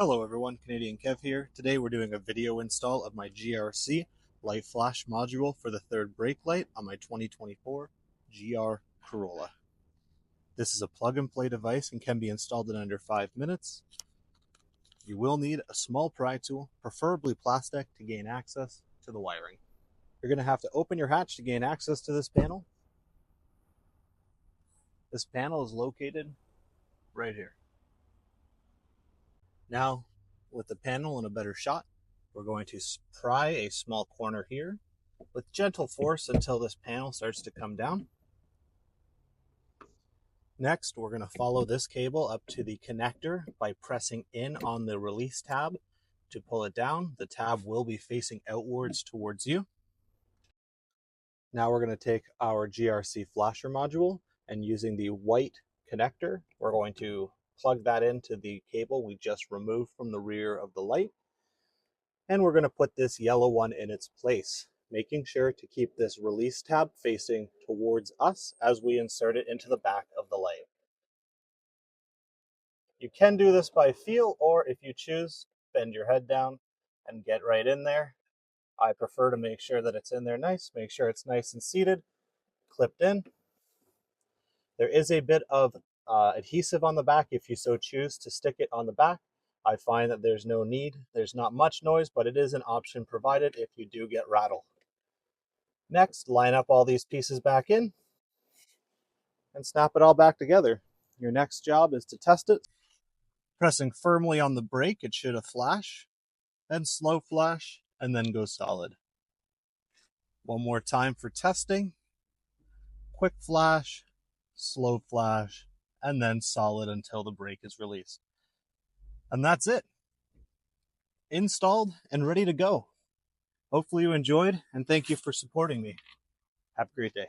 Hello everyone, Canadian Kev here. Today we're doing a video install of my GRC light flash module for the third brake light on my 2024 GR Corolla. This is a plug and play device and can be installed in under 5 minutes. You will need a small pry tool, preferably plastic, to gain access to the wiring. You're going to have to open your hatch to gain access to this panel. This panel is located right here. Now, with the panel in a better shot, we're going to pry a small corner here with gentle force until this panel starts to come down. Next, we're going to follow this cable up to the connector by pressing in on the release tab to pull it down. The tab will be facing outwards towards you. Now we're going to take our GRC flasher module and using the white connector, we're going to plug that into the cable we just removed from the rear of the light. And we're going to put this yellow one in its place, making sure to keep this release tab facing towards us as we insert it into the back of the light. You can do this by feel, or if you choose, bend your head down and get right in there. I prefer to make sure that it's in there nice, make sure it's nice and seated, clipped in. There is a bit of adhesive on the back if you so choose to stick it on the back. I find that there's no need. There's not much noise, but it is an option provided if you do get rattled. Next, line up all these pieces back in and snap it all back together. Your next job is to test it. Pressing firmly on the brake, it should flash, then slow flash, and then go solid. One more time for testing. Quick flash, slow flash, and then solid until the brake is released. And that's it. Installed and ready to go. Hopefully you enjoyed, and thank you for supporting me. Have a great day.